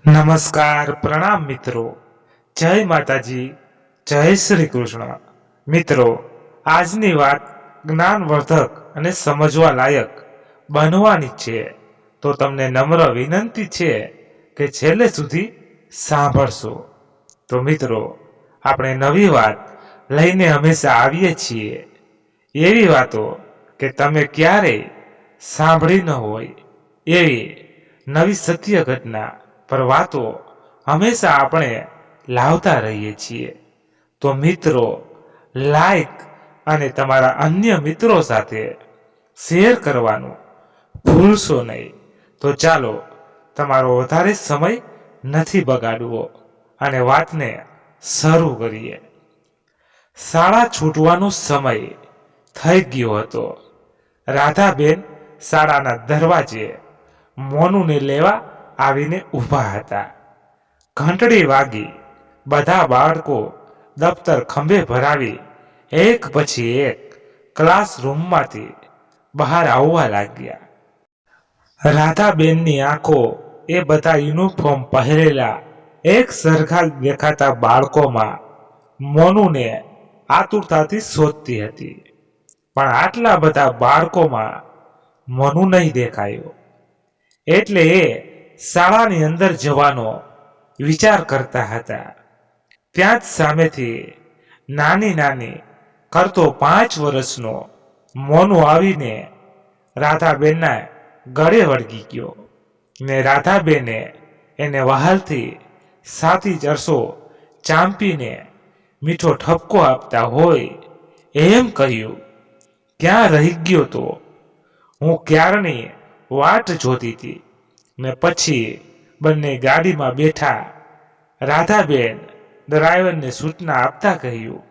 નમસ્કાર, પ્રણામ મિત્રો. જય માતાજી, જય શ્રી કૃષ્ણ. મિત્રો, આજની વાત જ્ઞાનવર્ધક અને સમજવા લાયક બનવાની છે. તો તમને નમ્ર વિનંતી છે કે છેલ્લે સુધી સાંભળશો. તો મિત્રો, આપણે નવી વાત લઈને હંમેશા આવીએ છીએ. એવી વાતો કે તમે ક્યારેય સાંભળી ન હોય, એવી નવી સત્ય ઘટના પર વાતો હંમેશા આપણે લાવતા રહીએ છીએ. તો મિત્રો, લાઈક અને તમારા અન્ય મિત્રો સાથે શેર કરવાનું ભૂલશો નહીં. તો ચાલો, તમારો વધારે સમય નથી બગાડવો અને વાતને શરૂ કરીએ. શાળા છૂટવાનો સમય થઈ ગયો હતો. રાધાબેન શાળાના દરવાજે મોનુને લેવા આવીને ઊભા હતા. ઘંટડી વાગી. બધા બાળકો દફતર ખંભે ભરાવી એક પછી એક ક્લાસરૂમમાંથી બહાર આવવા લાગ્યા. રાધાબેનની આંખો એ બધા યુનિફોર્મ પહેરેલા એક સરખા દેખાતા બાળકોમાં મોનુને આતુરતાથી શોધતી હતી. પણ આટલા બધા બાળકોમાં મોનુ નહીં દેખાયો. એટલે એ શાળાની અંદર જવાનો વિચાર કરતા હતા. ત્યાં જ સામેથી નાની નાની કરતો 5 વર્ષનો મોનુ આવીને રાધાબેનના ગળે વળગી ગયો ને રાધાબેને એને વહાલથી સાથી ચરસો ચાંપીને મીઠો ઠપકો આપતા હોય એમ કહ્યું, ક્યાં રહી ગયો તો? હું ક્યારની વાટ જોતી હતી. ને પછી બંને ગાડીમાં બેઠા. રાધાબેન ડ્રાઈવરને સૂચના આપતા કહ્યું,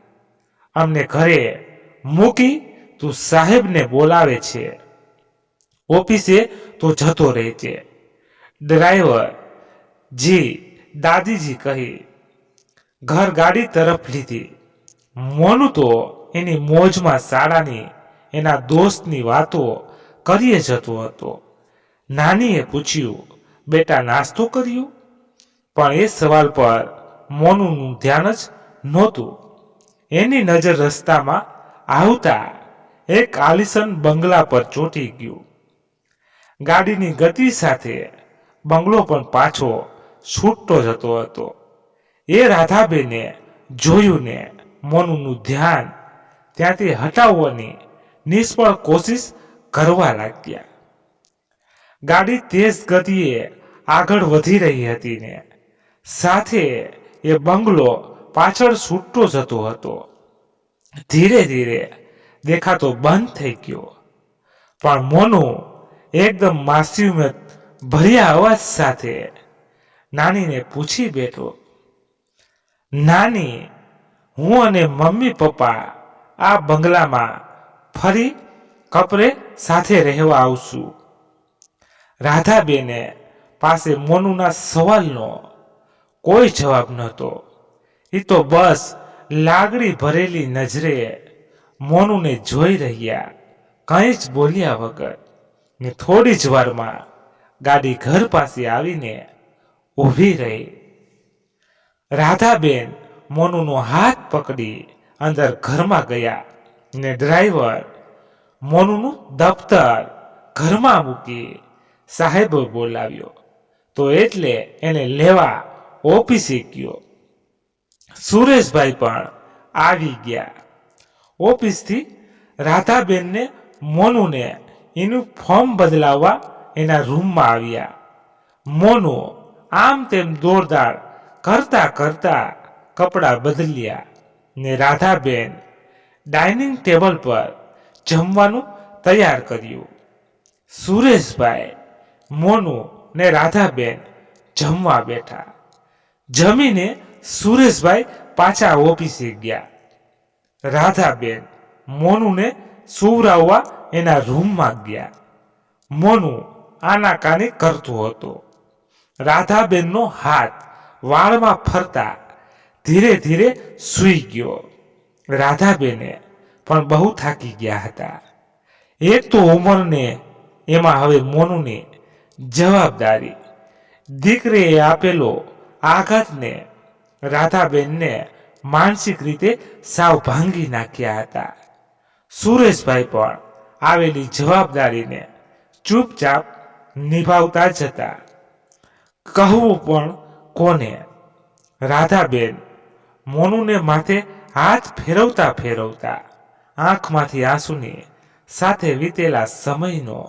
અમને ઘરે મૂકી તું સાહેબને બોલાવે છે, ઓફિસે તો જતો રહે છે. ડ્રાઈવર જી દાદીજી કહી ઘર ગાડી તરફ લીધી. મોનુ તો એની મોજમાં શાળાની એના દોસ્તની વાતો કરીએ જતો હતો. નાનીએ પૂછ્યું, બેટા નાસ્તો કર્યો? પણ એ સવાલ પર મોનુનું ધ્યાન જ નહોતું. એની નજર રસ્તામાં આવતા એક આલિશાન બંગલા પર ચોંટી ગયું. ગાડીની ગતિ સાથે બંગલો પણ પાછો છૂટતો જતો હતો. એ રાધાબેને જોયું ને મોનુનું ધ્યાન ત્યાંથી હટાવવાની નિષ્ફળ કોશિશ કરવા લાગ્યા. ગાડી તેજ ગતિએ આગળ વધી રહી હતી ને સાથે એ બંગલો પાછળ છૂટતો જતો હતો. ધીરે ધીરે દેખાતો બંધ થઈ ગયો. પણ મોનુ એકદમ માસૂમિયત ભર્યા અવાજ સાથે નાનીને પૂછી બેઠો, નાની, હું અને મમ્મી પપ્પા આ બંગલામાં ફરી કપરે સાથે રહેવા આવશું. રાધાબેને પાસે મોનુના સવાલનો કોઈ જવાબ નહોતો. એ તો બસ લાગણી ભરેલી નજરે મોનુને જોઈ રહ્યા, કંઈ જ બોલ્યા વગર. ને થોડી જ વારમાં ગાડી ઘર પાસે આવીને ઊભી રહી. રાધાબેન મોનુનો હાથ પકડી અંદર ઘરમાં ગયા ને ડ્રાઈવર મોનુનું દફતર ઘરમાં મૂકી સાહેબ બોલાવ્યો તો એટલે એને લેવા ઓફિસે ગયો. સુરેશભાઈ પણ આવી ગયા. ઓફિસથી રાધાબેનને મોનુને એનું ફોર્મ બદલાવવા એના રૂમમાં આવ્યા. મોનુ આમ તેમ દોડધાડ કરતા કરતા કપડાં બદલ્યા ને રાધાબેન ડાઇનિંગ ટેબલ પર જમવાનું તૈયાર કર્યું. સુરેશભાઈ, મોનુ ને રાધાબેન જમવા બેઠા. જમીને સુરેશભાઈ પાછા ઓફિસે ગયા. રાધાબેન મોનુને સુવરાવવા એના રૂમમાં ગયા. મોનુ આનાકાની કરતો હતો. રાધાબેનનો હાથ વાળમાં ફરતા ધીરે ધીરે સૂઈ ગયો. રાધાબેને પણ બહુ થાકી ગયા હતા. એક તો ઉંમરને એમાં હવે મોનુની જવાબદારી. દીકરીએ આપેલો આઘાતને રાધાબેનને માનસિક રીતે સાવ ભાંગી નાખ્યા હતા. સુરેશભાઈ પણ આવેલી જવાબદારીને ચૂપચાપ નિભાવતા જ હતા. કહવું પણ કોને? રાધાબેન મોનુને માથે હાથ ફેરવતા ફેરવતા આંખમાંથી આંસુની સાથે વીતેલા સમયનો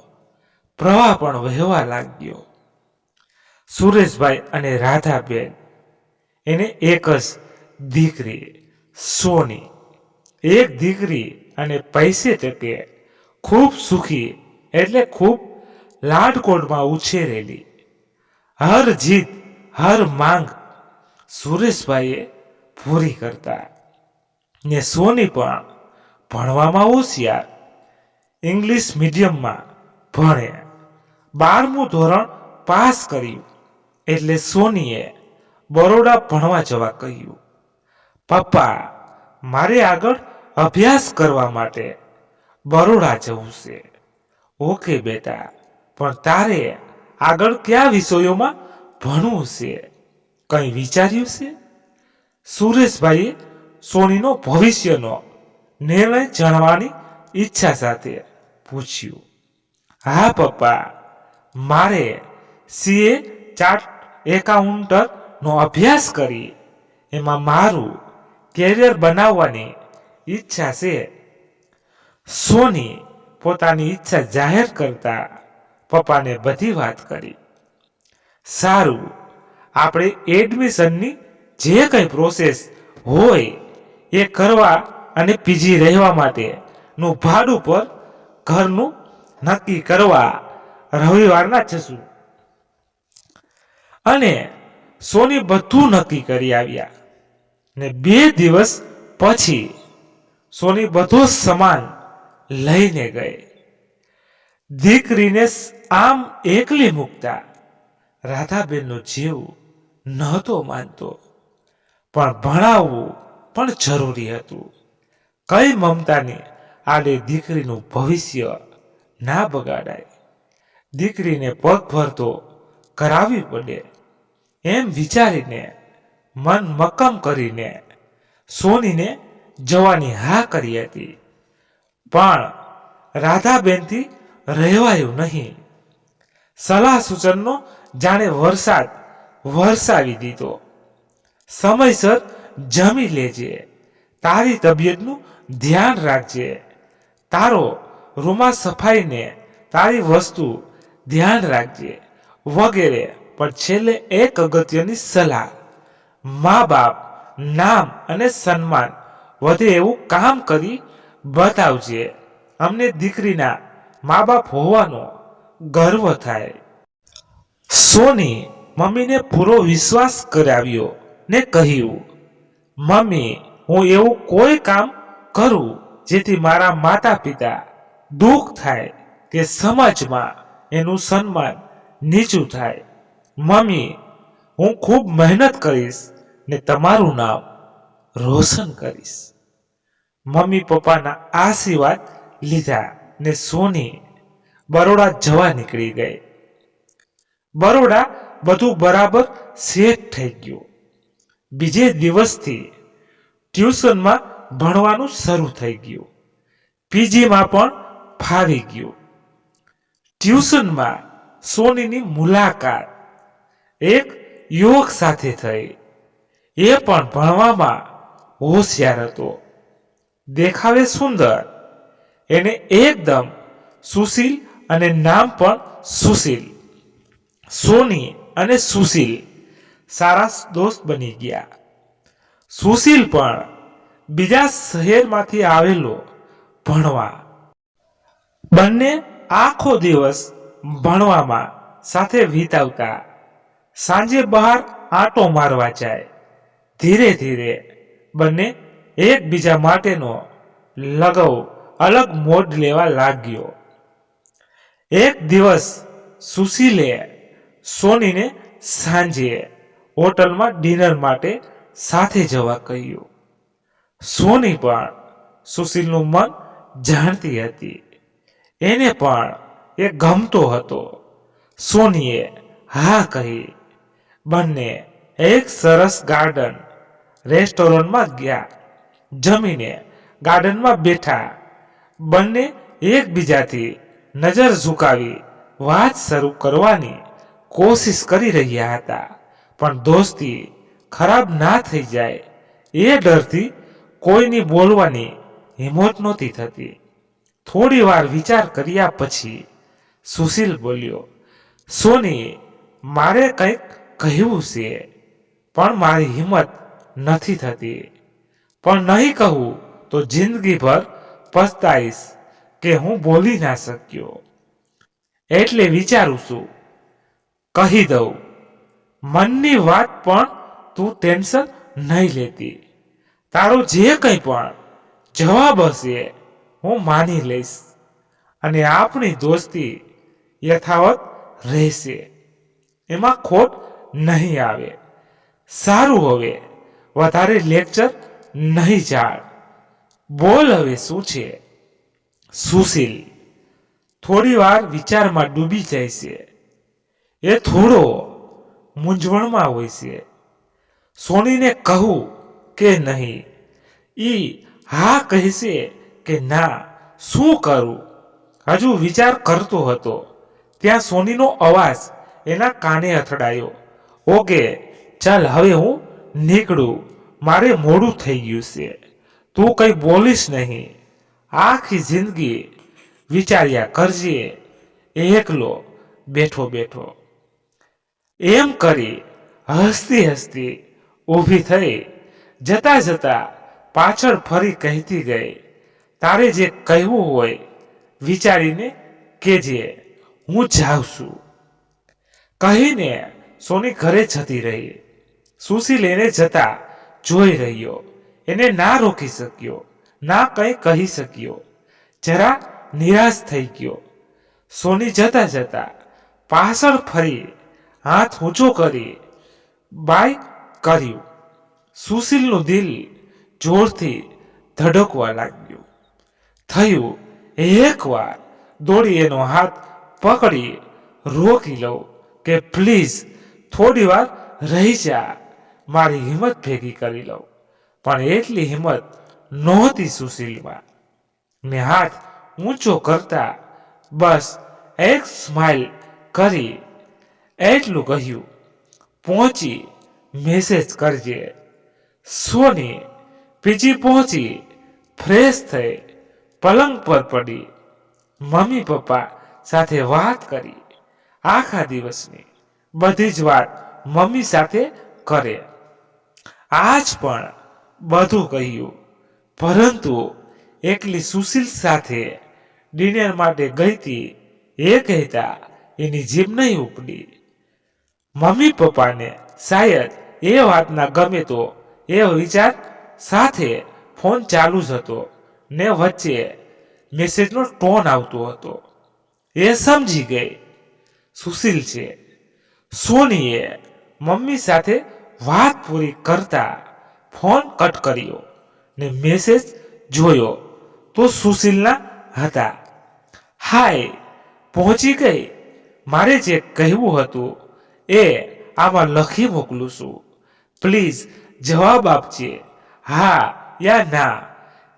પ્રવાહ પણ વહેવા લાગ્યો. સુરેશભાઈ અને રાધાબેન એને એક જ દીકરી સોની, એક દીકરી અને પૈસે ટકે ખૂબ સુખી એટલે ખૂબ લાડકોડમાં ઉછેરેલી. હર જીત હર માંગ સુરેશભાઈએ પૂરી કરતા ને સોની પણ ભણવામાં હોશિયાર. ઇંગ્લિશ મીડિયમમાં ભણે. 12મું ધોરણ પાસ કર્યું એટલે સોનીએ બરોડા ભણવા જવા કહ્યું. પપ્પા, મારે આગળ અભ્યાસ કરવા માટે બરોડા જવું છે. ઓકે બેટા, પણ તારે આગળ કયા વિષયોમાં ભણવું છે? કંઈ વિચાર્યું છે? સુરેશભાઈએ સોનીનો ભવિષ્યનો નિર્ણય જાણવાની ઈચ્છા સાથે પૂછ્યું. હા પપ્પા, મારે સીએ ચાર્ટ એકાઉન્ટનો અભ્યાસ કરી એમાં મારું કેરિયર બનાવવાની ઈચ્છા છે. સોની પોતાની ઈચ્છા જાહેર કરતા પપ્પાને બધી વાત કરી. સારું, આપણે એડમિશનની જે કંઈ પ્રોસેસ હોય એ કરવા અને પીજી રહેવા માટેનું ભાડું પર ઘરનું નક્કી કરવા રવિવારના જશું. અને સોની બધું નક્કી કરી આવ્યા ને 2 દિવસ પછી સોની બધો સામાન લઈને ગઈ. દીકરીને આમ એકલી મૂકતા રાધાબેનનો જીવ નહોતો માનતો, પણ ભણાવવું પણ જરૂરી હતું. કઈ મમતાની આડે દીકરીનું ભવિષ્ય ના બગાડાય. દીકરીને પગભર તો કરાવવી પડે એમ વિચારીને મન મક્કમ કરીને સોનીને જવાની હા કરી હતી. પણ રાધાબેનથી રહેવાયું નહીં. સલાહ સૂચનનો જાણે વરસાદ વરસાવી દીધો. સમયસર જમી લેજે, તારી તબિયતનું ધ્યાન રાખજે, તારો રૂમમાં સફાઈને તારી વસ્તુ ધ્યાન રાખજે વગેરે. પણ છેલ્લે એક અગત્યની સલાહ, મા બાપ નામ અને સન્માન વધે એવું કામ કરી બતાવજે. અમને દીકરીના મા બાપ હોવાનો ગર્વ થાય. સોની મમ્મીને પૂરો વિશ્વાસ કરાવ્યો ને કહ્યું, મમ્મી, હું એવું કોઈ કામ કરું જેથી મારા માતા પિતા દુઃખ થાય કે સમાજમાં એનું સન્માન નીચું થાય. મમ્મી, હું ખૂબ મહેનત કરીશ ને તમારું નામ રોશન કરીશ. મમ્મી પપ્પાના આશીર્વાદ લીધા ને સોની બરોડા જવા નીકળી ગઈ. બરોડા બધું બરાબર સેટ થઈ ગયું. બીજે દિવસથી ટ્યુશનમાં ભણવાનું શરૂ થઈ ગયું. પીજીમાં પણ ફાવી ગયું. ટ્યુશનમાં સોનીની મુલાકાત એક યુવક સાથે થઈ. એ પણ ભણવામાં હોશિયાર હતો, દેખાવે સુંદર. એને એકદમ સુશીલ અને નામ પણ સુશીલ. સોની અને સુશીલ સારા દોસ્ત બની ગયા. સુશીલ પણ બીજા શહેરમાંથી આવેલો ભણવા. બંને આખો દિવસ ભણવામાં સાથે વિતાવતા. સાંજે બહાર આંટો મારવા જાય. ધીરે ધીરે બંને એકબીજા માટેનો લગાવ અલગ મોડ લેવા લાગ્યો. એક દિવસ સુશીલે સોનીને સાંજે હોટલમાં ડિનર માટે સાથે જવા કહ્યું. સોની પણ સુશીલનું મન જાણતી હતી. એને પણ એ ગમતો હતો. સોનીએ હા કહી બંને એક સરસ ગાર્ડન રેસ્ટોરન્ટમાં ગયા. જમીને ગાર્ડનમાં બેઠા. બંને એકબીજાથી નજર ઝુકાવી વાત શરૂ કરવાની કોશિશ કરી રહ્યા હતા, પણ દોસ્તી ખરાબ ના થઈ જાય એ ડરથી કોઈની બોલવાની હિંમત નહોતી થતી. થોડી વાર વિચાર કર્યા પછી સુશીલ બોલ્યો, સોની, મારે કંઈક કહેવું છે, પણ મારી હિંમત નથી થતી. પણ નહીં કહું તો જિંદગીભર પસ્તાઈશ કે હું બોલી ના શક્યો. એટલે વિચારું છું કહી દઉં. મનની વાત, પણ તું ટેન્શન નહીં લેતી. તારો જે કંઈ પણ જવાબ હશે હું માની લઈશ અને આપણી દોસ્તી યથાવત રહેશે. એમાં ખોટ નહીં આવે. સારું, હવે વધારે લેક્ચર નહીં ઝાડ. બોલ હવે શું છે? સુશીલ થોડી વાર વિચારમાં ડૂબી જાય છે. એ થોડો મૂંઝવણમાં હોય છે. સોનીને કહું કે નહીં? ઈ હા કહેશે કે ના? શું કરું? હજુ વિચાર કરતો હતો ત્યાં સોનીનો અવાજ એના કાને અથડાયો. ઓકે, ચાલ હવે હું નીકળું. મારે મોડું થઈ ગયું છે. તું કંઈ બોલીશ નહીં. આખી જિંદગી વિચાર્યા કરજે એકલો બેઠો બેઠો. એમ કરી હસતી હસતી ઊભી થઈ. જતા જતા પાછળ ફરી કહેતી ગઈ, તારે જે કહેવું હોય વિચારીને કહેજે, હું જાઉં છું. કહીને સોની ઘરે જતી રહી. સુશીલ એને જતા જોઈ રહ્યો. એને ના રોકી શક્યો, ના કંઈ કહી શક્યો. જરા નિરાશ થઈ ગયો. સોની જતા જતા પાછળ ફરી હાથ ઊંચો કરી બાય કર્યું. સુશીલનું દિલ જોરથી ધડકવા લાગ્યું. થયું એકવાર દોડી એનો હાથ પકડી રોકી લઉં કે પ્લીઝ થોડી વાર રહી જા, મારી હિંમત ભેગી કરી લઉં. પણ એટલી હિંમત નહોતી સુશીલમાં. ને હાથ ઊંચો કરતા બસ એક સ્માઇલ કરી એટલું કહ્યું, પહોંચી મેસેજ કરજે. સોની પીછી પહોંચી, ફ્રેશ થઈ, પલંગ પર પડી. મમ્મી પપ્પા સાથે વાત કરી. આખા દિવસની બધી જ વાત મમ્મી સાથે કરે. આજ પણ બધું કહ્યું, પરંતુ એકલી સુશીલ સાથે ડિનર માટે ગઈ હતી એ કહેતા એની જીભ નહીં ઉપડી. મમ્મી પપ્પાને શાયદ એ વાત ના ગમે તો એ વિચાર સાથે ફોન ચાલુ જ હતો ને વચ્ચે મેસેજનો ટોન આવતો હતો. એ સમજી ગઈ સુશીલ છે. સોનીએ મમ્મી સાથે વાત પૂરી કરતા ફોન કટ કર્યો ને મેસેજ જોયો તો સુશીલના હતા. હાય, પહોંચી ગઈ. મારે જે કહેવું હતું એ આમાં લખી મોકલું છું. પ્લીઝ જવાબ આપજે, હા યા ના.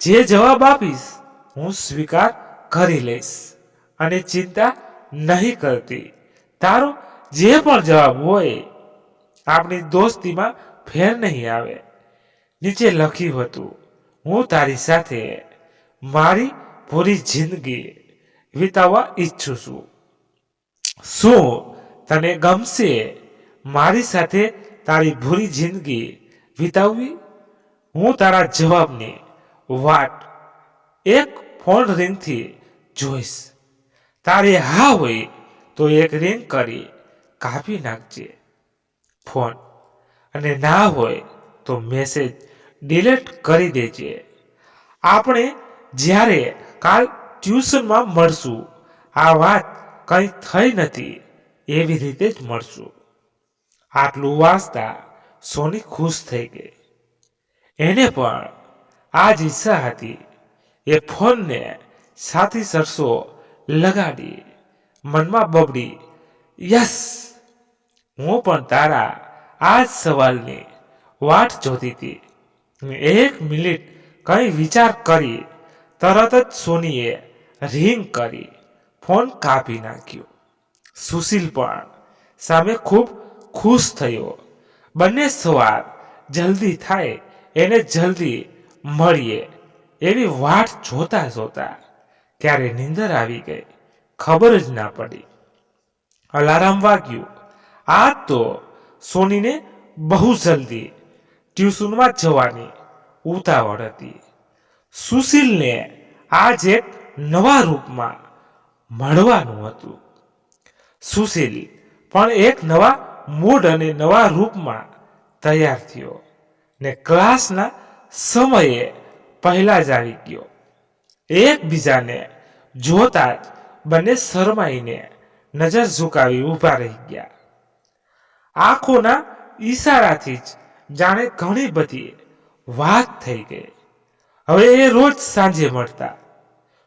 જે જવાબ આપીશ હું સ્વીકાર કરી લઈશ અને ચિંતા નહીં કરતી. તારો જે પણ જવાબ હોય, આપણી દોસ્તીમાં ફેર નહીં આવે. નીચે લખ્યું હતું, હું તારી સાથે મારી પૂરી જિંદગી વિતાવવા ઈચ્છું છું. શું તને ગમશે મારી સાથે તારી પૂરી જિંદગી વિતાવવી? હું તારા જવાબની વાટ એક ફોન રિંગથી જોઈશ. તારે હા હોય તો એક રિંગ કરી કાપી નાખજે ફોન, અને ના હોય તો મેસેજ ડિલીટ કરી દેજે. આપણે જ્યારે કાલ ટ્યુશનમાં મળશું, આ વાત કંઈ થઈ નથી એવી રીતે જ મળશું. આટલું વાંચતા સોની ખુશ થઈ ગઈ. એને પણ આ જ ઈચ્છા હતી. એ ફોનને સાથી સરસો લગાડી મનમાં બબડી, યસ, હું પણ તારા આ જ સવાલની વાટ જોતી હતી. 1 મિનિટ કંઈ વિચાર કરી તરત જ સોનીએ રિંગ કરી ફોન કાપી નાખ્યો. સુશીલ પણ સામે ખૂબ ખુશ થયો. બંને સવાર જલ્દી થાય એને જલ્દી મળીએ એવી વાટ જોતા જોતા ક્યારે નીંદર આવી ગઈ ખબર જ ના પડી. અલાર્મ વાગ્યું. આ તો સોનીને બહુ જલ્દી ટ્યુશનમાં જવાની ઉતાવળ હતી. સુશીલને આજ એક નવા રૂપમાં મળવાનું હતું. સુશીલ પણ એક નવા મૂડ અને નવા રૂપમાં તૈયાર થયો ને ક્લાસના સમયે પહેલા જ આવી ગયો. એકબીજાને જોતા જ બંને શરમાઈને નજર ઝુકાવી ઊભા રહી ગયા. આંખોના ઈશારાથી જ જાણે ઘણી બધી વાત થઈ ગઈ. હવે એ રોજ સાંજે મળતા.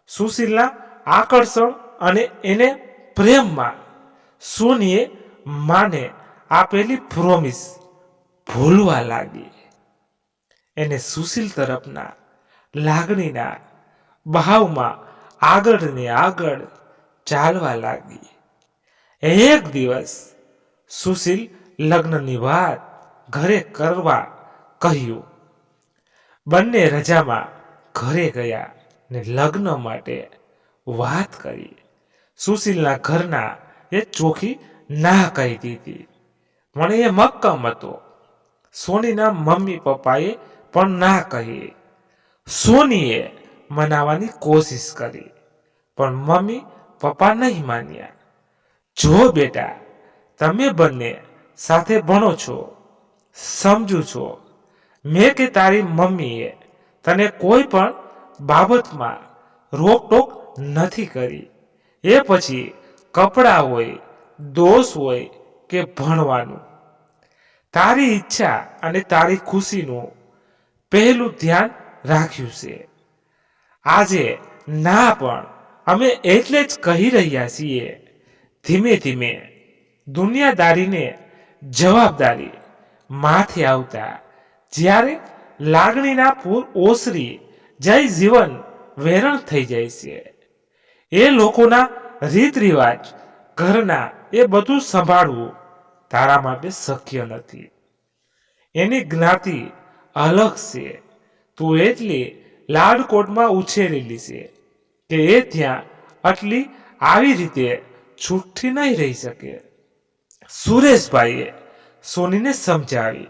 સુશીલના આકર્ષણ અને એને પ્રેમમાં સોનીએ માને આપેલી પ્રોમિસ ભૂલવા લાગી. એને સુશીલ તરફના લાગણીના બહાવમાં આગળ ને આગળ ચાલવા લાગી. એક દિવસ સુશીલ લગ્નની વાત ઘરે કરવા કહ્યું. બંને રજામાં ઘરે ગયા ને લગ્ન માટે વાત કરી. સુશીલના ઘરના એ ચોખી ના કહી દીધી. પણ એ મક્કમ હતો. સોનીના મમ્મી પપ્પાએ પણ ના કહી. સોનીએ મનાવવાની કોશિશ કરી પણ મમ્મી પપ્પા નહીં માન્યા. જો બેટા, તમે બંને સાથે ભણો છો, સમજુ છો. મેં કે તારી મમ્મીએ તને કોઈ પણ બાબતમાં રોકટોક નથી કરી. એ પછી કપડાં હોય, દોષ હોય કે ભણવાનું, તારી ઈચ્છા અને તારી ખુશીનું પહેલું ધ્યાન રાખ્યું છે. આજે ના પણ અમે એટલે જ કહી રહ્યા છીએ. ધીમે ધીમે દુનિયાદારીને જવાબદારી માથે આવતા જ્યારે લાગણીના પૂર ઓસરી જય જીવન વેરણ થઈ જાય છે. એ લોકોના રીત રિવાજ ઘરના એ બધું સંભાળવું તારા માટે શક્ય નથી. એની જ્ઞાતિ અલગ છે. તું એટલી લાડકોટમાં ઉછેરેલી છે કે એ ત્યાં આટલી આવી રીતે છૂટથી નહીં રહી શકે. સુરેશભાઈએ સોનીને સમજાવી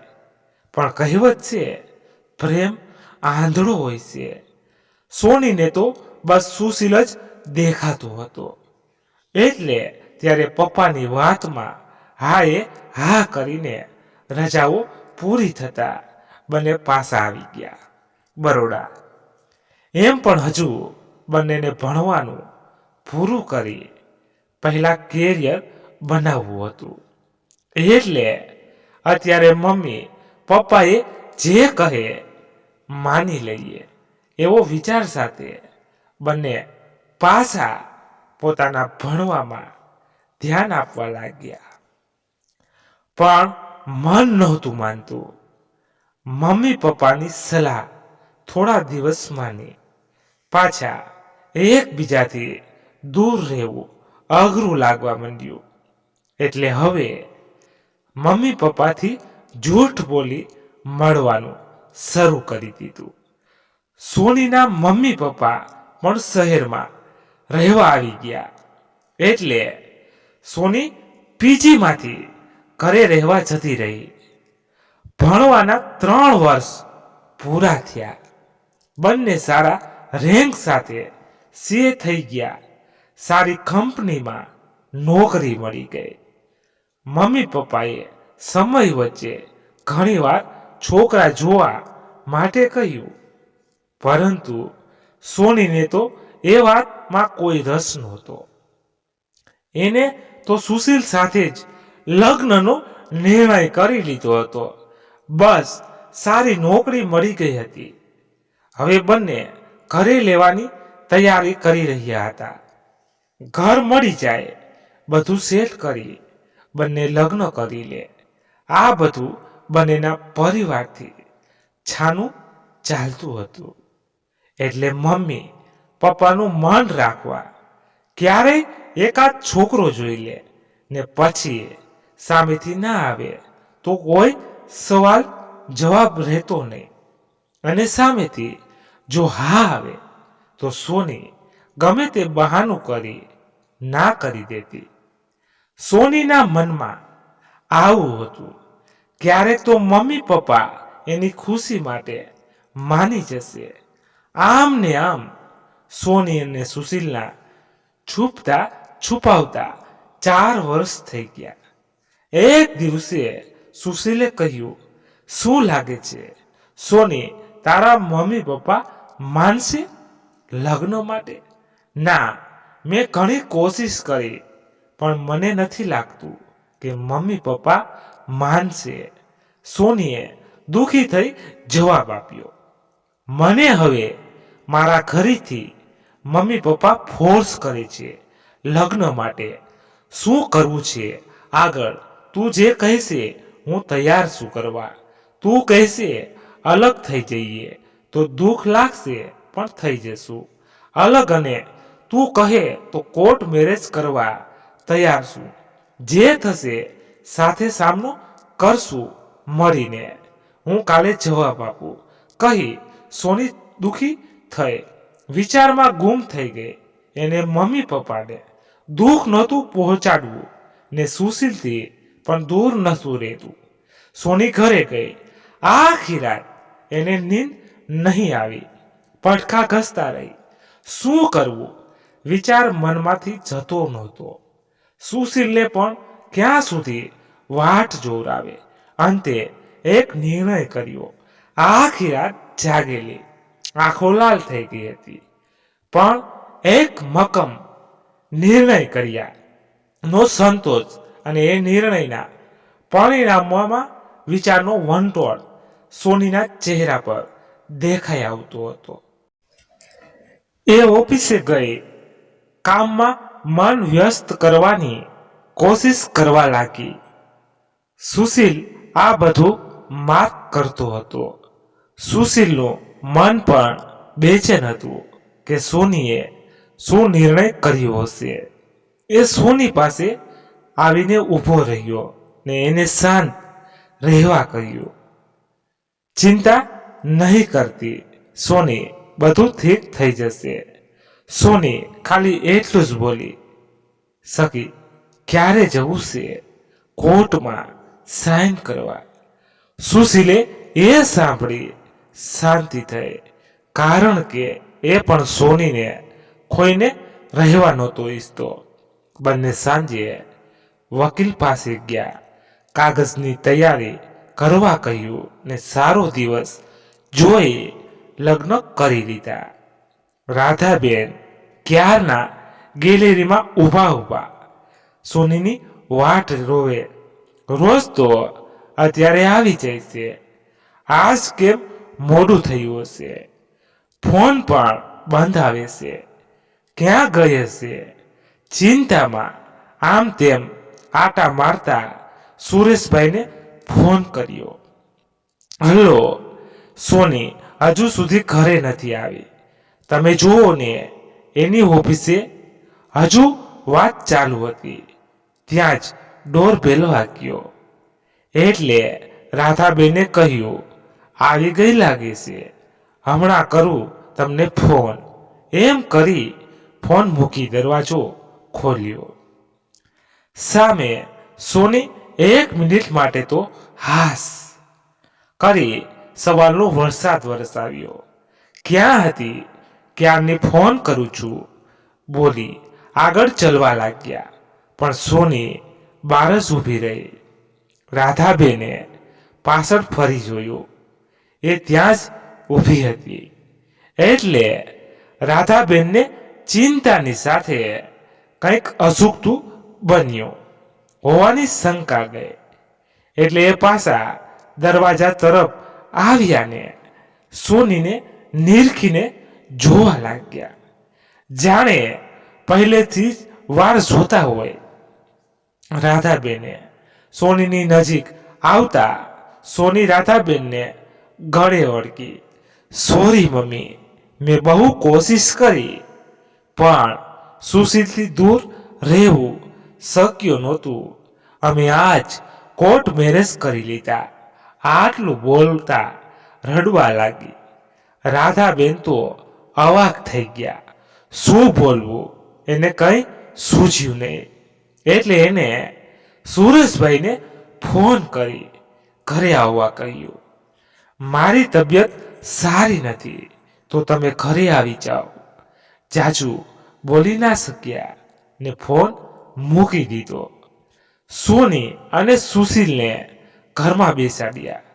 પણ કહેવત છે પ્રેમ આંધળો હોય છે. સોનીને તો બસ સુશીલ જ દેખાતો હતો. એટલે ત્યારે પપ્પાની વાતમાં હા કરીને રજાઓ પૂરી થતા બંને પાછા આવી ગયા બરોડા. એમ પણ હજુ બંનેને ભણવાનું પૂરું કરી પહેલા કેરિયર બનાવવું હતું. એટલે અત્યારે મમ્મી પપ્પાએ જે કહે માની લઈએ એવો વિચાર સાથે બંને પાછા પોતાના ભણવામાં ધ્યાન આપવા લાગ્યા. પણ મન નહોતું માનતું. મમ્મી પપ્પાની સલાહ થોડા દિવસ માની પાછા એકબીજાથી દૂર રહેવું અઘરું લાગવા માંડ્યું. એટલે હવે મમ્મી પપ્પાથી જૂઠ બોલી મળવાનું શરૂ કરી દીધું. સોનીના મમ્મી પપ્પા પણ શહેરમાં રહેવા આવી ગયા. એટલે સોની પીજીમાંથી ઘરે રહેવા જતી રહી. ભણવાના 3 વર્ષ પૂરા થયા. બંને સારા રેન્ક સાથે સીએ થઈ ગયા. સારી કંપનીમાં નોકરી મળી ગઈ. મમ્મી પપ્પાએ સમય વચ્ચે ઘણીવાર છોકરા જોવા માટે કહ્યું, પરંતુ સોનીને તો એ વાતમાં કોઈ રસ નહોતો. એને તો સુશીલ સાથે જ લગ્નનો નિર્ણય કરી લીધો હતો. બસ સારી નોકરી મળી ગઈ હતી. હવે બંને ઘરે લેવાની તૈયારી કરી રહ્યા હતા. ઘર મળી જાય, બધું સેટ કરી બંને લગ્ન કરી લે. આ બધું બંનેના પરિવારથી છાનું ચાલતું હતું. એટલે મમ્મી પપ્પાનું મન રાખવા ક્યારેય એકાદ છોકરો જોઈ લે ને પછી સામેથી ના આવે તો કોઈ સવાલ જવાબ રહેતો નહીં. અને સામેથી જો હા આવે તો સોની ગમે તે બહાનું કરી ના કરી દેતી. સોનીના મનમાં આવું હતું. ક્યારેક તો મમ્મી પપ્પા એની ખુશી માટે માની જશે. આમ ને આમ સોની અને સુશીલના છુપતા છુપાવતા 4 વર્ષ થઈ ગયા. એક દિવસે સુશીલે કહ્યું, શું લાગે છે સોની, તારા મમ્મી પપ્પા માનશે લગ્ન માટે? ના, મેં ઘણી કોશિશ કરી પણ મને નથી લાગતું કે મમ્મી પપ્પા માનશે. સોનીએ દુઃખી થઈ જવાબ આપ્યો, મને હવે મારા ઘરેથી મમ્મી પપ્પા ફોર્સ કરે છે લગ્ન માટે. શું કરવું છે આગળ? તું જે કહેશે હું તૈયાર છું કરવા. તું કહેશે અલગ થઈ જઈએ તો દુઃખ લાગશે પણ થઈ જશું અલગ, અને તું કહે તો કોર્ટ મેરેજ કરવા તૈયાર છું. જે થશે સાથે સામનો કરશું મળીને. હું કાલે જવાબ આપું કહી સોની દુઃખી થઈ વિચારમાં ગુમ થઈ ગઈ. એને મમ્મી પપ્પાને દુઃખ નહોતું પહોંચાડવું ને સુશીલથી પણ દૂર નહોતું રહેતું. સોની ઘરે ગઈ. આખી રાત એને નીંદ નહીં આવી. પડખા ઘસતા રહી. શું કરવું વિચાર મનમાંથી જતો નહોતો. સુશીલને પણ ક્યાં સુધી વાટ જોવરાવે. અંતે એક નિર્ણય કર્યો. આખી રાત જાગેલી, આંખો લાલ થઈ ગઈ હતી, પણ એક મક્કમ નિર્ણય કર્યા નો સંતોષ અને એ નિર્ણયના પરિણામોમાં વિચારનો વંટોળ સોનીના ચહેરા પર દેખાઈ આવતો હતો. એ ઓફિસે ગઈ. કામમાં મન વ્યસ્ત કરવાની કોશિશ કરવા લાગી. સુશીલ આ બધું માર્ક કરતો હતો. સુશીલનું મન પણ બેચેન હતું કે સોનીએ શું નિર્ણય કર્યો હશે. એ સોની પાસે આવીને ઊભો રહ્યો ને એને શાંત રહેવા કહ્યું. ચિંતા નહીં કરતી સોની, બધું ઠીક થઈ જશે. સોની ખાલી એટલું જ બોલી શકી, ક્યારે જવું છે કોર્ટમાં સાઇન કરવા? સુશીલે એ સાંભળી શાંતિ થઈ, કારણ કે એ પણ સોનીને ખોઈને રહેવા નહોતો ઈચ્છતો. બંને સાંજે વકીલ પાસે ગયા. કાગળની તૈયારી કરવા કહ્યું ને સારો દિવસ જોઈ લગ્ન કરી લીધા. રાધાબેન ક્યારના ગેલેરીમાં ઊભા સોનીની વાટ રોવે. રોજ તો અત્યારે આવી જાય છે, આજ કેમ મોડું થયું હશે? ફોન પણ બંધ આવે છે, ક્યાં ગઈ હશે? ચિંતામાં આમ તેમ આટા મારતા સુરેશભાઈને ફોન કર્યો. હલો સોની, હજુ સુધી ઘરે નથી આવી. તમે જુઓ ને, એની ઓફિસે હજુ વાત ચાલુ હતી ત્યાં જ ડોરબેલ વાગ્યો. એટલે રાધાબેને કહ્યું, આવી ગઈ લાગે છે, હમણાં કરું તમને ફોન. એમ કરી ફોન મૂકી દરવાજો ખોલ્યો. સામે સોની 1 મિનિટ માટે તો હાસ કરી સવારનો વરસાદ વરસાવ્યો. ક્યાં હતી? ક્યારની ફોન કરું છું બોલી આગળ ચલવા લાગ્યા. પણ સોની બહાર જ ઊભી રહી. રાધાબેને પાછળ ફરી જોયું. એ ત્યાં જ ઊભી હતી. એટલે રાધાબેનને ચિંતાની સાથે કંઈક અજુગતું બન્યું હોવાની શંકા ગઈ. એટલે એ પાછા દરવાજા તરફ આવ્યા ને સોનીને નિરખીને જોવા લાગ્યા, જાણે પહેલેથી જ વાર જોતા હોય. રાધાબેને સોનીની નજીક આવતા સોની રાધાબેનને ગળે વળગી, સોરી મમ્મી, મેં બહુ કોશિશ કરી, પણ સુશીલથી દૂર રહેવું શક્ય નહોતું. અમે આજ કોર્ટ મેરેજ કરી લીધા. આટલું બોલતા રડવા લાગી. રાધાબેન તો અવાક થઈ ગયા. શું બોલવું એને કંઈ સૂઝ્યું નહીં. એટલે એને સુરેશભાઈને ફોન કરી ઘરે આવવા કહ્યું. મારી તબિયત સારી નથી, તો તમે ઘરે આવી જાઓ. જાજુ બોલી ના શક્યા ને ફોન મૂકી દીધો. સોની અને સુશીલને ઘરમાં બેસાડ્યા,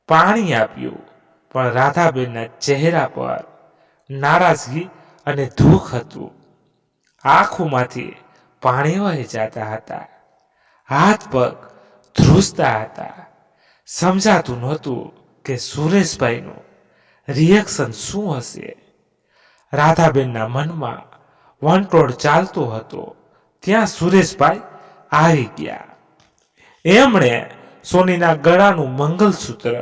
પાણી આપ્યું, પણ રાધાબેનના ચહેરા પર નારાજગી અને દુઃખ હતું. આંખોમાંથી પાણી વહી જતા હતા. હાથ પગ ધ્રુજતા હતા. સમજાતું નહોતું કે સુરેશભાઈનું રિએક્શન શું હશે. રાધાબેનના મનમાં વંટોળ ચાલતો હતો ત્યાં સુરેશભાઈ આવી ગયા. એમણે સોનીના ગળાનું મંગલસૂત્ર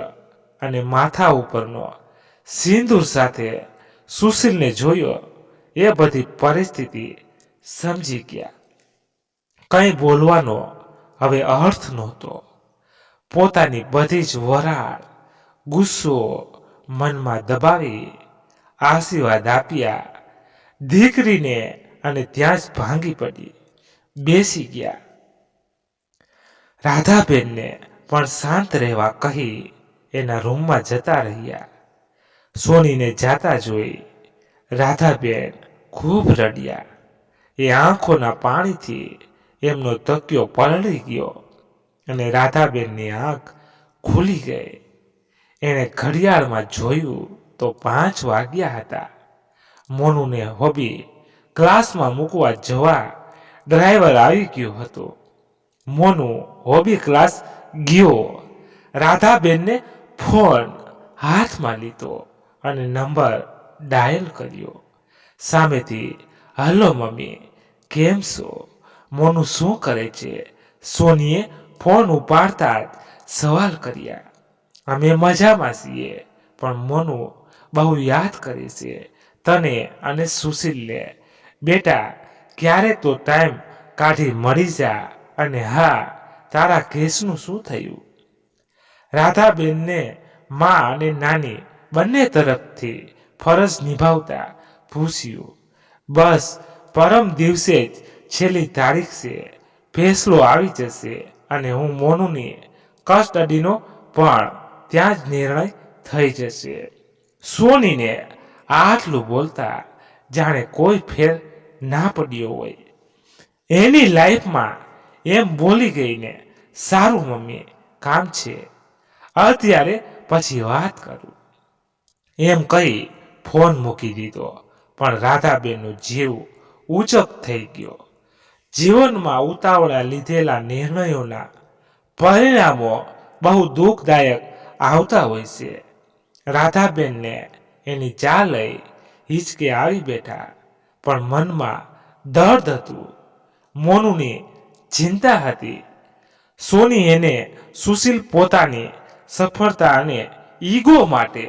અને માથા ઉપરનો સિંદૂર સાથે સુશીલને જોયો. એ બધી પરિસ્થિતિ સમજી ગયા. કંઈ બોલવાનો હવે અર્થ નહોતો. પોતાની બધી જ વરાળ, ગુસ્સો મનમાં દબાવી આશીર્વાદ આપ્યા દીકરીને અને ત્યાં જ ભાંગી પડી બેસી ગયા. રાધાબેનને પણ શાંત રહેવા કહી એના રૂમમાં જતા રહ્યા. સોનીને જાતા જોઈ રાધાબેન ખૂબ રડ્યા. એ આંખોના પાણીથી એમનો તકિયો પલળી ગયો અને રાધાબેનની આંખ ખુલી ગઈ. એણે ઘડિયાળમાં જોયું તો 5 વાગ્યા હતા. મોનુને હોબી ક્લાસમાં મૂકવા જવા ડ્રાઈવર આવી ગયો હતો. મોનુ હોબી ક્લાસ ગયો. રાધાબેનને ફોન હાથમાં લીધો અને નંબર ડાયલ કર્યો. સામેથી, હલો મમ્મી, કેમ છો? મોનુ શું કરે છે? સોનીએ ફોન ઉપાડતા જ સવાલ કર્યા. અમે મજામાં છીએ, પણ મોનુ બહુ યાદ કરે છે તને અને સુશીલને. બેટા, ક્યારે તો ટાઈમ કાઢી મળી જા. અને હા, તારા કેસનું શું થયું? રાધાબેનને મા અને નાની બંને તરફથી ફરજ નિભાવતા પૂછ્યું. બસ પરમ દિવસે જ છેલ્લી તારીખ છે. ફેસલો આવી જશે અને હું મોનુની કસ્ટડીનો પણ ત્યાં જ નિર્ણય થઈ જશે. સોનીને આટલું બોલતા જાણે કોઈ ફેર ના પડ્યો હોય. એની લાઈફમાં એમ બોલી ગઈને, સારું મમ્મી, કામ છે, અત્યારે પછી વાત કરું, એમ કહી ફોન મૂકી દીધો. પણ રાધાબેનનો જીવ ઉચક થઈ ગયો. જીવનમાં ઉતાવળા લીધેલા નિર્ણયોના પરિણામો બહુ દુઃખદાયક આવતા હોય છે. રાધાબેનને એની ચા લઈ હિંચકે આવી બેઠા, પણ મનમાં દર્દ હતું. મોનુની ચિંતા હતી. સોની એને સુશીલ પોતાની સફળતા અને ઈગો માટે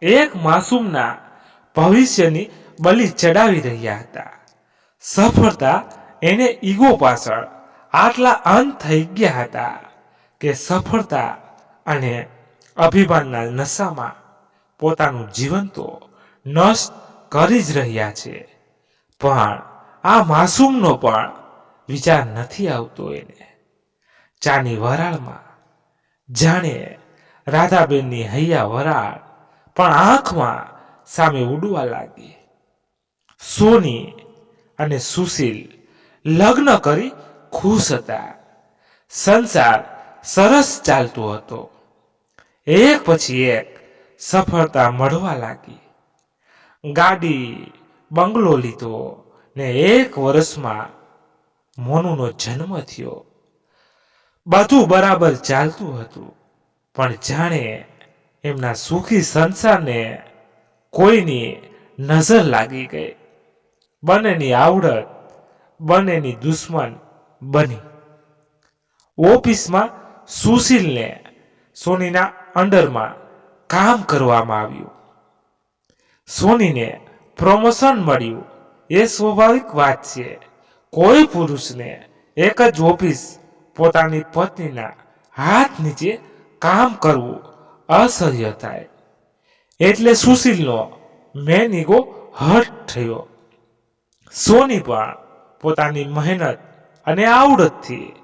એક માસૂમના ભવિષ્યની બલિ ચડાવી રહ્યા હતા. સફળતા એને ઈગો પાછળ આટલા અંત થઈ ગયા હતા કે સફળતા અને અભિમાનના નશામાં પોતાનું જીવન તો નષ્ટ કરી જ રહ્યા છે. પણ આ માસૂમનો પણ વિચાર નથી આવતો એને. ચાની વરાળમાં જાણે રાધાબેનની હૈયા વરાળ પણ આંખમાં સામે ઉડવા લાગી. સોની અને સુશીલ લગ્ન કરી ખુશ હતા. સંસાર સરસ ચાલતો હતો. એક પછી એક સફળતા મળવા લાગી. ગાડી, બંગલો લીધો ને 1 વર્ષમાં મોનુનો જન્મ થયો. બધું બરાબર ચાલતું હતું, પણ જાણે એમના સુખી સંસારને કોઈની નજર લાગી ગઈ. બંનેની આવડત બંનેની દુશ્મન બની. ઓફિસમાં સુશીલને સોનીના અંડરમાં કામ કરવામાં આવ્યું. સોનીને પ્રમોશન મળ્યું એ સ્વાભાવિક વાત છે. કોઈ પુરુષને એક જ ઓફિસ પોતાની પત્નીના હાથ નીચે કામ કરવું અસહ્ય થાય. એટલે સુશીલનો મેન ઈગો હર્ટ થયો. સોની પણ પોતાની મહેનત અને આવડતથી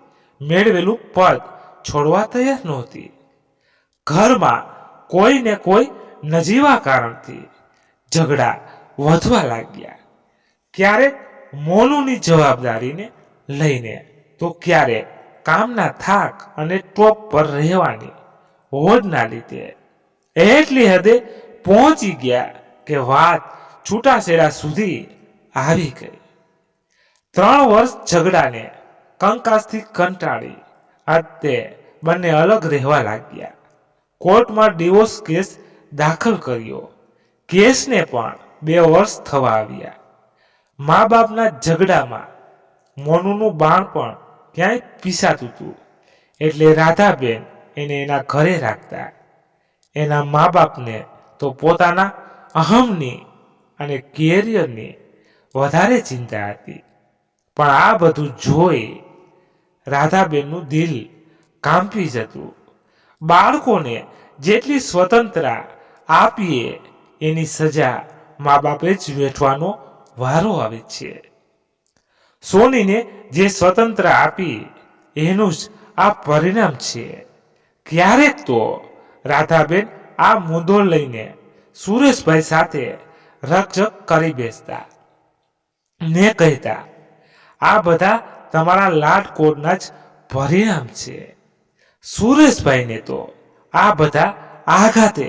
મેળવેલું પદ છોડવા તૈયાર નહોતી. ઘરમાં કોઈ ને કોઈ નજીવા કારણથી ઝઘડા વધવા લાગ્યા. ક્યારેક મોનુની જવાબદારીને લઈને તો ક્યારેક કામના થાક અને ટોપ પર રહેવાની હોડના લીધે એટલી હદે પહોંચી ગયા કે વાત છૂટાછેડા સુધી આવી ગઈ. 3 વર્ષ ઝઘડાને કંકાસથી કંટાળી અંતે બંને અલગ રહેવા લાગ્યા. કોર્ટમાં ડિવોર્સ કેસ દાખલ કર્યો. કેસને પણ 2 વર્ષ થવા આવ્યા. મા બાપના ઝઘડામાં મોનુનું બાળપણ ક્યાંય પીસાતું હતું. એટલે રાધાબેન એને એના ઘરે રાખતા. એના મા બાપને તો પોતાના અહમની અને કેરિયરની વધારે ચિંતા હતી. પણ આ બધું જોઈ રાધાબેનનું દિલ કાંપી જતું. બાળકોને જેટલી સ્વતંત્રતા આપીએ એની સજા મા બાપે જ વેઠવાનો વારો આવે છે. સોનીને જે સ્વતંત્રતા આપી એનું જ આ પરિણામ છે. ક્યારેક તો રાધાબેન આ મુદ્દો લઈને સુરેશભાઈ સાથે રકઝક કરી બેસતા ને કહેતા, આ બધા તમારા લાડકોડના જ પરિણામ છે. સુરેશભાઈને તો આ બધા આઘાતે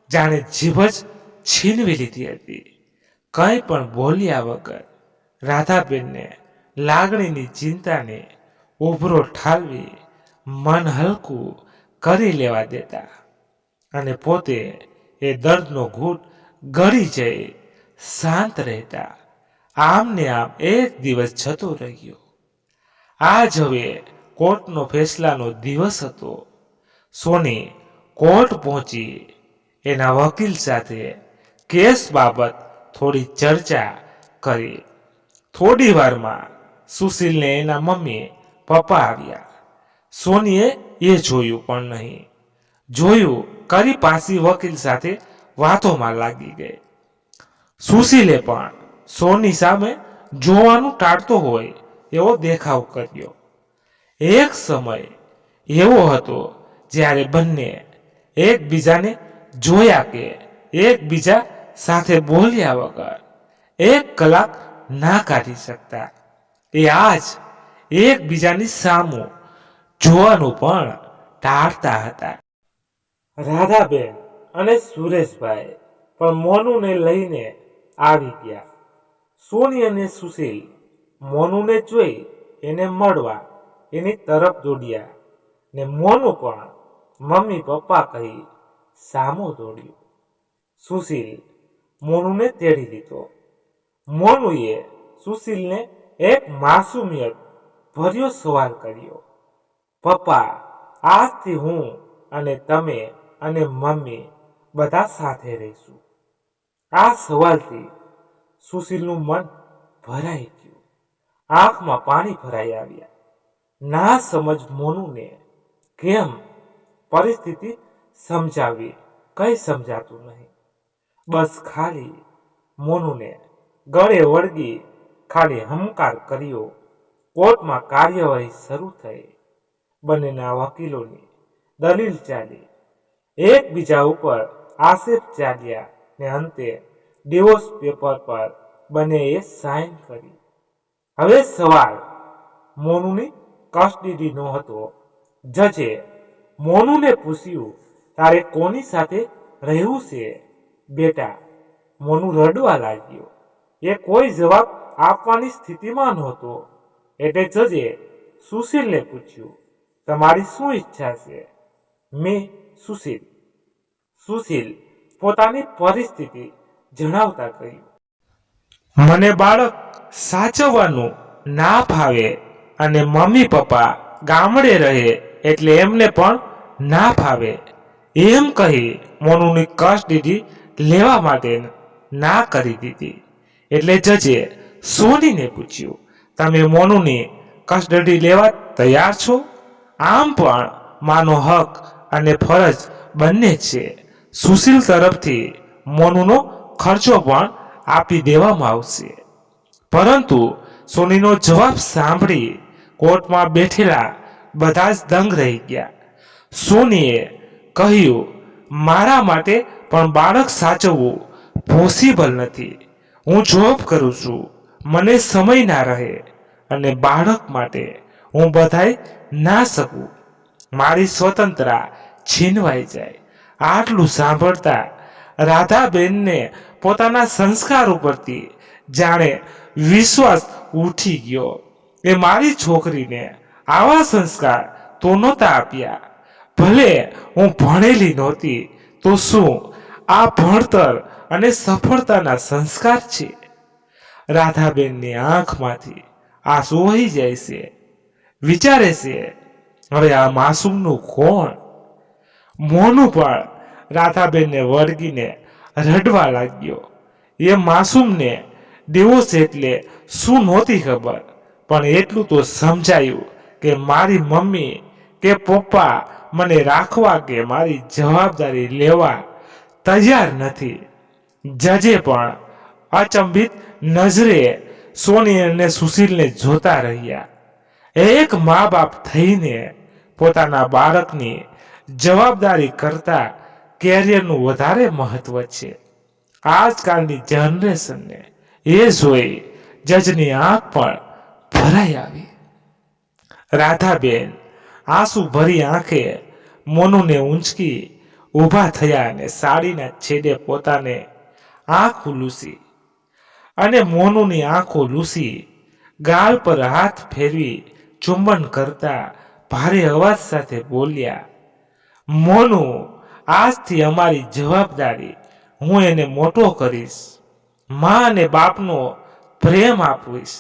જાણે જીભ જ છીનવી લીધી હતી. કંઈ પણ બોલ્યા વગર રાધાબેનને લાગણીની ચિંતાને ઉભરો ઠાલવી મન હલકું કરી લેવા દેતા અને પોતે એ દર્દનો ઘૂંટ ગળી જઈ શાંત રહેતા. આમને આમ એક દિવસ જતો રહ્યો. આજ હવે કોર્ટનો ફેસલાનો દિવસ હતો. સોની કોર્ટ પહોંચી એના વકીલ સાથે કેસ બાબત થોડી ચર્ચા કરી. થોડી વારમાં સુશીલને એના મમ્મી પપ્પા આવ્યા. સોનીએ એ જોયું પણ નહીં. જોયું કરી પાછી વકીલ સાથે વાતોમાં લાગી ગઈ. સુશીલે પણ સોની સામે જોવાનું ટાળતો હોય એવો દેખાવ કર્યો. એક સમય એવો હતો જ્યારે બંને એકબીજાને જોયા કે એકબીજા સાથે બોલ્યા વગર 1 કલાક ના કાઢી શકતા. એ આજ એકબીજાની સામું જોવાનું પણ ટાળતા હતા. રાધાબેન અને સુરેશભાઈ પણ મોનુને લઈને આવી ગયા. સોની અને સુશીલ મોનુને જોઈ એને મળવા એની તરફ દોડ્યા ને મોનુ પણ મમ્મી પપ્પા કહી સામો દોડ્યો. સુશીલ મોનુને તેડી લીધો. મોનુએ સુશીલને એક માસુમિયત ભર્યો સવાલ કર્યો, પપ્પા, આજથી હું અને તમે અને મમ્મી બધા સાથે રહીશું. આ સવાલથી સુશીલનું મન ભરાઈ ગયું. આંખમાં પાણી ભરાઈ આવ્યા. ના સમજ મોનુને કેમ પરિસ્થિતિ સમજાવી કઈ સમજાતું નહીં. બસ ખાલી મોનુને ગળે વળગી ખાલી હમકાર કર્યો. કોર્ટમાં કાર્યવાહી શરૂ થઈ. બંનેના વકીલોની દલીલ ચાલી. એકબીજા ઉપર આક્ષેપ ચાલ્યા ને અંતે ડિવોર્સ પેપર પર બંનેએ સાઇન કરી. હવે સવાલ મોનુની કસ્ટડીનો હતો. જજે મોનુને પૂછ્યું, તારે કોની સાથે રહેવું છે બેટા? મોનુ રડવા લાગ્યો. એ કોઈ જવાબ આપવાની સ્થિતિમાં નહોતો. એટલે જજે સુશીલને પૂછ્યું, તમારી શું ઈચ્છા છે? મેં સુશીલ પોતાની પરિસ્થિતિ જણાવતા કહ્યું, મને બાળક સાચવવાનું ના ફાવે અને મમ્મી પપ્પા ગામડે રહે એટલે એમને પણ ના ફાવે એમ કહી મોનુની કસ્ટડી લેવા માટે ના કરી દીધી. એટલે જજે સોનીને પૂછ્યું, તમે મોનુની કસ્ટડી લેવા તૈયાર છો? આમ પણ માનો હક અને ફરજ બંને છે. સુશીલ તરફથી મોનુનો ખર્ચો પણ આપી દેવામાં આવશે. પરંતુ સોનીનો જવાબ સાંભળી કોર્ટમાં બેઠેલા બધા જ દંગ રહી ગયા. સોનીએ કહ્યું, મારા માટે પણ બાળક સાચવવું પોસિબલ નથી. હું જોબ કરું છું, મને સમય ના રહે અને બાળક માટે હું બધાય ના શકું. મારી સ્વતંત્રતા છીનવાઈ જાય. આટલું સાંભળતા રાધાબેનને પોતાના સંસ્કાર ઉપરથી જાણે વિશ્વાસ ઉઠી ગયો. એ મારી છોકરીને આવા સંસ્કાર તો નહોતા આપ્યા. ભલે હું ભણેલી નહોતી તો શું આ ભણતર અને સફળતાના સંસ્કાર છે? રાધાબેનની આંખમાંથી આંસુ વહી જાય છે. વિચારે છે, હવે આ માસૂમનું કોણ? મોનું પણ રાધાબેનને વળગીને રડવા લાગ્યો. એ માસૂમને ડિવોર્સ એટલે શું નહોતી ખબર, પણ એટલું તો સમજાયું કે મારી મમ્મી કે પપ્પા મને રાખવા કે મારી જવાબદારી લેવા તૈયાર નથી. જજે પણ અચંબિત નજરે સોની અને સુશીલને જોતા રહ્યા. એક મા બાપ થઈને પોતાના બાળકની જવાબદારી કરતા કેરિયરનું વધારે મહત્વ છે. આજકાલની જનરેશનને એ જોઈ જજની આંખ પણ ભરાઈ આવી. રાધાબેન આંસુ ભરી આંખે મોનુને ઊંચકી ઊભા થયા અને સાડીના છેડે પોતાને આંખો લૂસી અને મોનુની આંખો લૂસી ગાલ પર હાથ ફેરવી ચુંબન કરતા ભારે અવાજ સાથે બોલ્યા, મોનુ, આજથી અમારી જવાબદારી, હું એને મોટો કરીશ, મા અને બાપનો પ્રેમ આપીશ,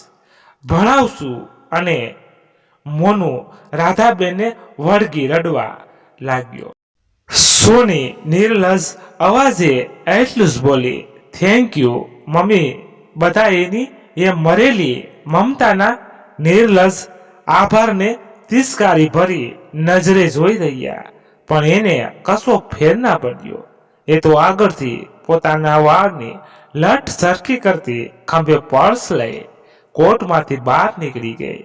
ભણાવશું. અને મોનુ રાધાબેનને વળગી રડવા લાગ્યો. સોની નિર્લજ અવાજે એટલું જ બોલી, થેન્ક યુ મમ્મી. બધા એની એ મરેલી મમતાના નિર્લજ આભારને તિરસ્કારી ભરી નજરે જોઈ રહ્યા, પણ એને કશો ફેર ના પડ્યો. એ તો આગળથી પોતાના વાળની લટ સરખી કરતી ખંભે પર્સ લઈ કોર્ટમાંથી બહાર નીકળી ગઈ.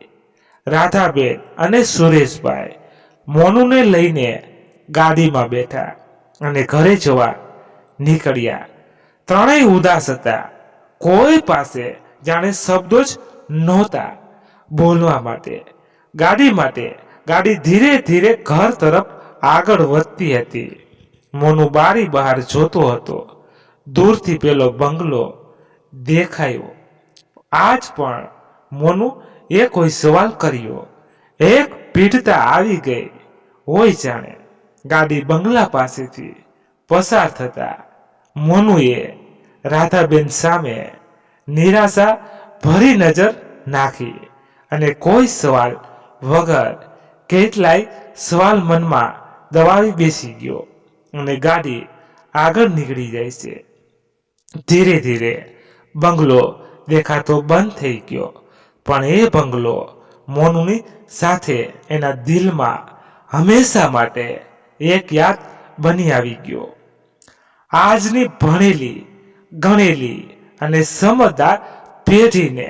રાધાબેન અને સુરેશભાઈ મોનુને લઈને ગાડીમાં બેઠા અને ઘરે જવા નીકળ્યા. ત્રણેય ઉદાસ હતા. કોઈ પાસે જાણે શબ્દો જ નહોતા બોલવા માટે. ગાડી ધીરે ધીરે ઘર તરફ આગળ વધતી હતી. મોનુ બારી બહાર જોતો હતો. દૂરથી પેલો બંગલો દેખાયો. આજ પણ મોનુ એ કોઈ સવાલ કર્યો. એક પીડતા આવી ગઈ હોય જાણે. ગાડી બંગલા પાસેથી પસાર થતા મોનુએ રાધાબેન સામે નિરાશા ભરી નજર નાખી અને કોઈ સવાલ વગર કેટલાય સવાલ મનમાં દબાવી બેસી ગયો અને ગાડી આગળ નીકળી જાય છે. ધીરે ધીરે બંગલો દેખાતો બંધ થઈ ગયો, પણ એ બંગલો મોનુની સાથે એના દિલમાં હંમેશા માટે એક યાદ બની આવી ગયો. આજની ભણેલી ગણેલી અને સમજદાર પેઢીને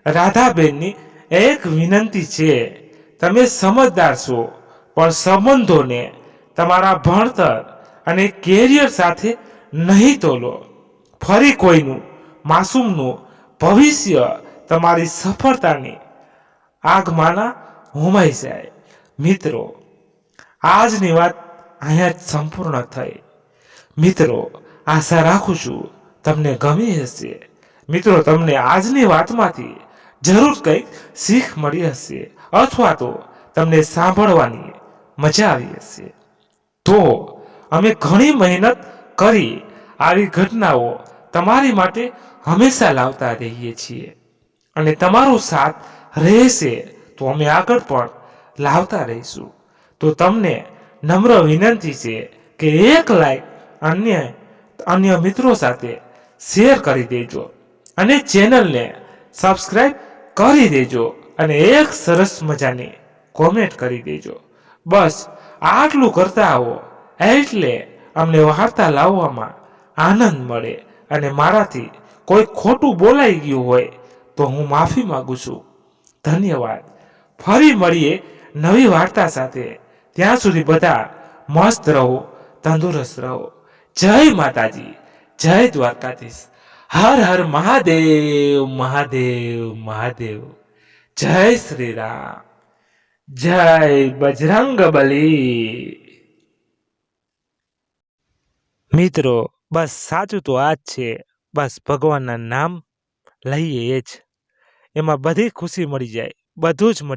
રાધાબેનની એક વિનંતી છે, તમે સમજદાર છો પણ સંબંધોને તમારા ભણતર અને કેરિયર સાથે નહીં તોલો. ફરી કોઈનું માસૂમનું ભવિષ્ય તમારી સફળતાની આગમાંના હોમાઈ જાય. મિત્રો, આજની વાત અહીંયા જ સંપૂર્ણ થઈ. મિત્રો, આશા રાખું છું તમને ગમી હશે. મિત્રો, તમને આજની વાતમાંથી જરૂર કંઈક શીખ મળી હશે અથવા તો તમને સાંભળવાની મજા આવી હશે. તો અમે ઘણી મહેનત કરી આવી ઘટનાઓ તમારી માટે હંમેશા લાવતા રહીએ છીએ અને તમારો સાથ રહેશે તો અમે આગળ પણ લાવતા રહીશું. તો તમને નમ્ર વિનંતી છે કે એક લાઈક અન્ય મિત્રો સાથે શેર કરી દેજો અને ચેનલને સબસ્ક્રાઇબ કરી દેજો અને એક સરસ મજાની કોમેન્ટ કરી દેજો. બસ આટલું કરતા આવો એટલે અમને વાર્તા લાવવામાં આનંદ મળે અને મારાથી કોઈ ખોટું બોલાઈ ગયું હોય તો હું માફી માંગુ છું. ધન્યવાદ. ફરી મળીએ નવી વાર્તા સાથે. ત્યાં સુધી બધા મસ્ત રહો, તંદુરસ્ત રહો. જય માતાજી, જય દ્વારકાધીશ. હર હર મહાદેવ, મહાદેવ, મહાદેવ. જય શ્રી રામ, જય બજરંગ બલી. મિત્રો, બસ સાચું તો આ જ છે. બસ ભગવાનના નામ લઈએ એ જ, એમાં બધી ખુશી મળી જાય, બધું જ મળી